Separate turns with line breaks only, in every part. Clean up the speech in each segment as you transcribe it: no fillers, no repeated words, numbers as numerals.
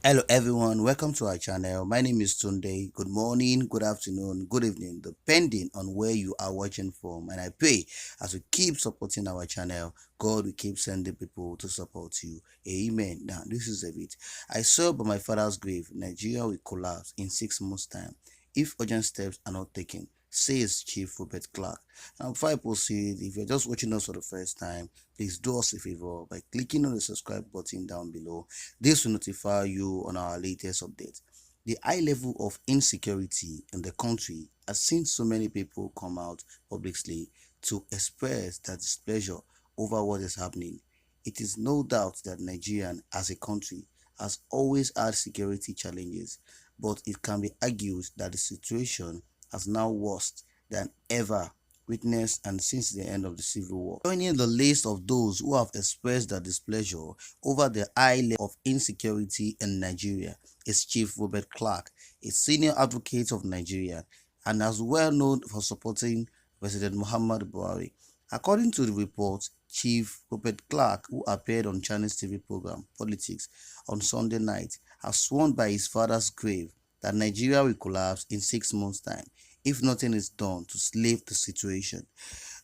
Hello everyone, welcome to our channel. My name is Tunde. Good morning, good afternoon, good evening, depending on where you are watching from. And I pray as we keep supporting our channel, God will keep sending people to support you. Amen. Now, this is a bit. I saw by my father's grave, Nigeria will collapse in 6 months' time if urgent steps are not taken, says Chief Robert Clarke. Now, before I proceed, if you're just watching us for the first time, please do us a favor by clicking on the subscribe button down below. This will notify you on our latest update. The high level of insecurity in the country has seen so many people come out publicly to express their displeasure over what is happening. It is no doubt that Nigeria as a country has always had security challenges, but it can be argued that the situation has now worse than ever witnessed and since the end of the Civil War. Joining the list of those who have expressed their displeasure over the high level of insecurity in Nigeria is Chief Robert Clarke, a senior advocate of Nigeria and as well known for supporting President Muhammad Buhari. According to the report, Chief Robert Clarke, who appeared on Chinese TV program Politics on Sunday night, has sworn by his father's grave that Nigeria will collapse in 6 months' time if nothing is done to slave the situation.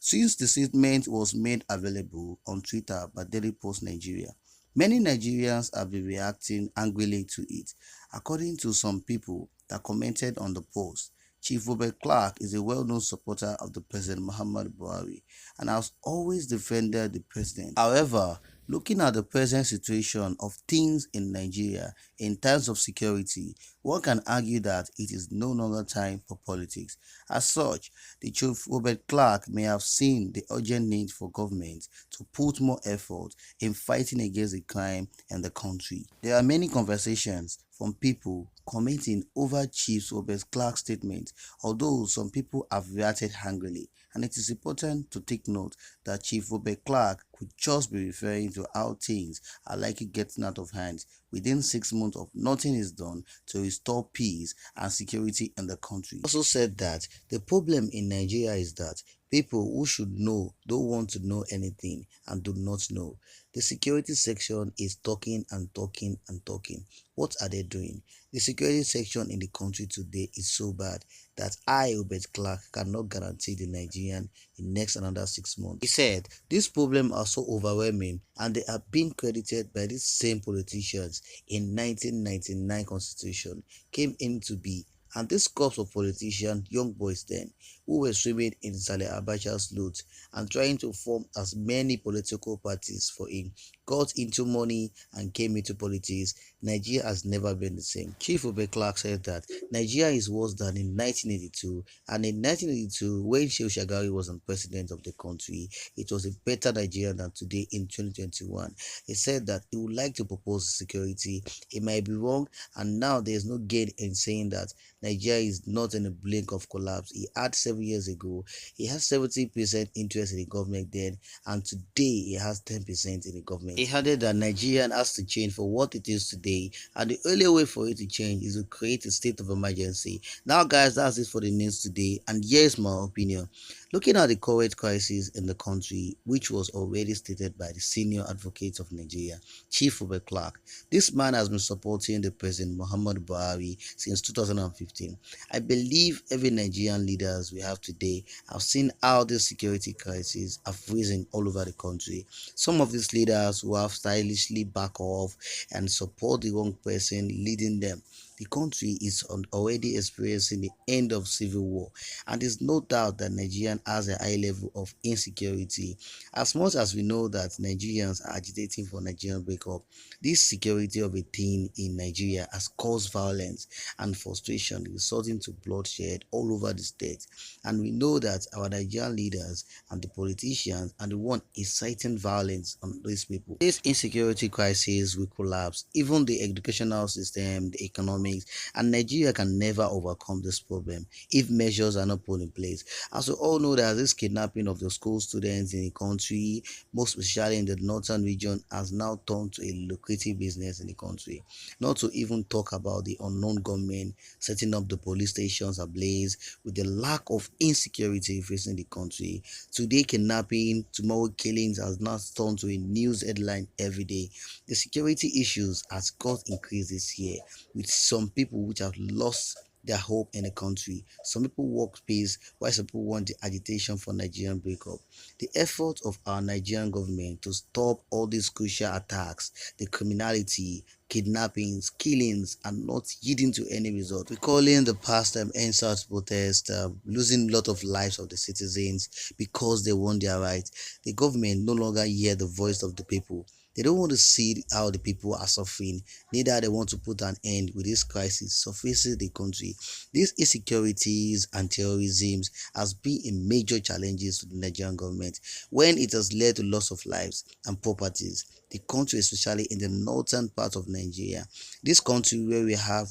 Since the statement was made available on Twitter by Daily Post Nigeria, many Nigerians have been reacting angrily to it. According to some people that commented on the post, Chief Robert Clarke is a well-known supporter of the President Muhammad Buhari and has always defended the president. However, looking at the present situation of things in Nigeria in terms of security, one can argue that it is no longer time for politics. As such, the Chief Robert Clarke may have seen the urgent need for government to put more effort in fighting against the crime in the country. There are many conversations from people commenting over Chief Robert Clarke's statement, although some people have reacted angrily. And it is important to take note that Chief Robert Clarke could just be referring to how things are likely getting out of hand within 6 months of nothing is done to restore peace and security in the country. He also said that the problem in Nigeria is that people who should know don't want to know anything and do not know. The security section is talking and talking and talking. What are they doing? The security section in the country today is so bad that I, Robert Clarke, cannot guarantee the Nigerian in next another 6 months. He said, these problems are so overwhelming and they are being credited by these same politicians in 1999 constitution came into be, and this corps of politicians, young boys then, who were swimming in Saleh Abacha's loot and trying to form as many political parties for him, got into money and came into politics. Nigeria has never been the same. Chief Obey Clarke said that Nigeria is worse than in 1982, and in 1982, when Shehu Shagari was the president of the country, it was a better Nigeria than today in 2021. He said that he would like to propose security. It might be wrong, and now there is no gain in saying that Nigeria is not in a blink of collapse. He had 7 years ago, he had 70% interest in the government then, and today he has 10% in the government. He added that Nigeria has to change for what it is today, and the only way for it to change is to create a state of emergency. Now, guys, that's it for the news today, and here's my opinion. Looking at the current crisis in the country, which was already stated by the senior advocate of Nigeria, Chief Robert Clarke, this man has been supporting the President Muhammad Buhari since 2015. I believe every Nigerian leaders we have today have seen how this security crisis have risen all over the country. Some of these leaders who have stylishly back off and support the wrong person leading them. The country is already experiencing the end of civil war, and there's no doubt that Nigeria has a high level of insecurity. As much as we know that Nigerians are agitating for Nigerian breakup, this security of a thing in Nigeria has caused violence and frustration, resulting to bloodshed all over the state. And we know that our Nigerian leaders and the politicians are the one inciting violence on these people. This insecurity crisis will collapse even the educational system, the economic pandemics, and Nigeria can never overcome this problem if measures are not put in place. As we all know, that this kidnapping of the school students in the country, most especially in the northern region, has now turned to a lucrative business in the country. Not to even talk about the unknown gunmen setting up the police stations ablaze with the lack of insecurity facing the country. Today, kidnapping, tomorrow, killings has now turned to a news headline every day. The security issues has caused increase this year, with some people which have lost their hope in the country. Some people walk peace, while some people want the agitation for Nigerian breakup. The effort of our Nigerian government to stop all these crucial attacks, the criminality, kidnappings, killings, and not yielding to any result. Recalling the past NSAS protest, losing a lot of lives of the citizens because they want their rights. The government no longer hear the voice of the people. They don't want to see how the people are suffering. Neither they want to put an end with this crisis surfacing the country. These insecurities and terrorism has been a major challenges to the Nigerian government when it has led to loss of lives and properties. The country, especially in the northern part of Nigeria, this country where we have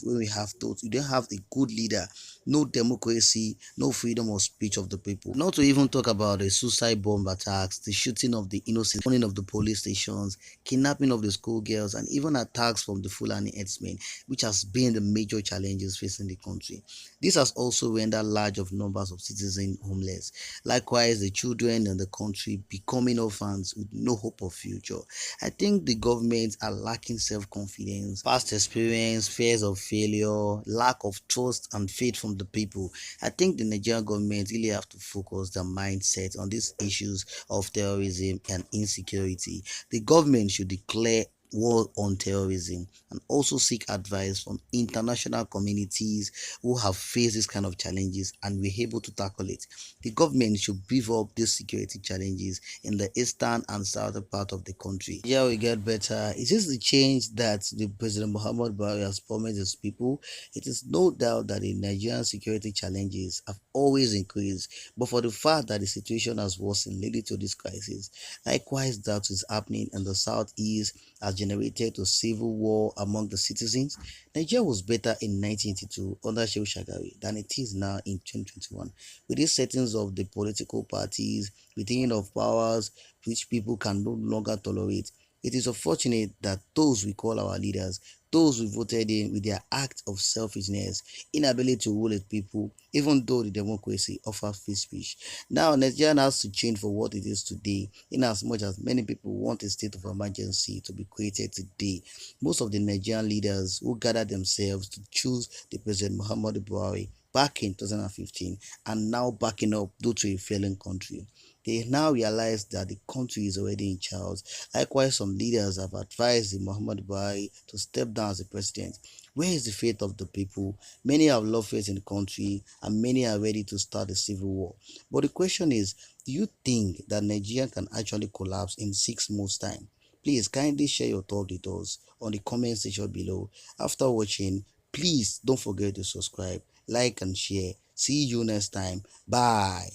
thought you don't have a good leader, no democracy, no freedom of speech of the people. Not to even talk about the suicide bomb attacks, the shooting of the innocent, burning of the police stations, kidnapping of the schoolgirls, and even attacks from the Fulani herdsmen, which has been the major challenges facing the country. This has also rendered large of numbers of citizens homeless. Likewise, the children in the country becoming orphans with no hope of future. I think the governments are lacking self-confidence, past experience, fears of failure, lack of trust and faith from the people. I think the Nigerian government really have to focus their mindset on these issues of terrorism and insecurity. The government should declare war on terrorism and also seek advice from international communities who have faced this kind of challenges and were able to tackle it. The government should beef up these security challenges in the eastern and southern part of the country. Yeah, we get better. It is the change that the President Muhammad Buhari has promised his people. It is no doubt that the Nigerian security challenges have always increased, but for the fact that the situation has worsened leading to this crisis, likewise that is happening in the southeast has generated a civil war among the citizens. Nigeria was better in 1982 under Shehu Shagari than it is now in 2021. With these settings of the political parties, retaining of powers which people can no longer tolerate, it is unfortunate that those we call our leaders, those we voted in with their act of selfishness, inability to rule the people, even though the democracy offers free speech. Now, Nigeria has to change for what it is today, in as much as many people want a state of emergency to be created today. Most of the Nigerian leaders who gathered themselves to choose the President Muhammadu Buhari back in 2015 and now backing up due to a failing country. They now realize that the country is already in chaos. Likewise, some leaders have advised the Muhammad Buhari to step down as the president. Where is the faith of the people? Many have lost faith in the country and many are ready to start a civil war. But the question is, do you think that Nigeria can actually collapse in 6 months' time? Please kindly share your thoughts with us on the comment section below. After watching, please don't forget to subscribe, like and share. See you next time. Bye.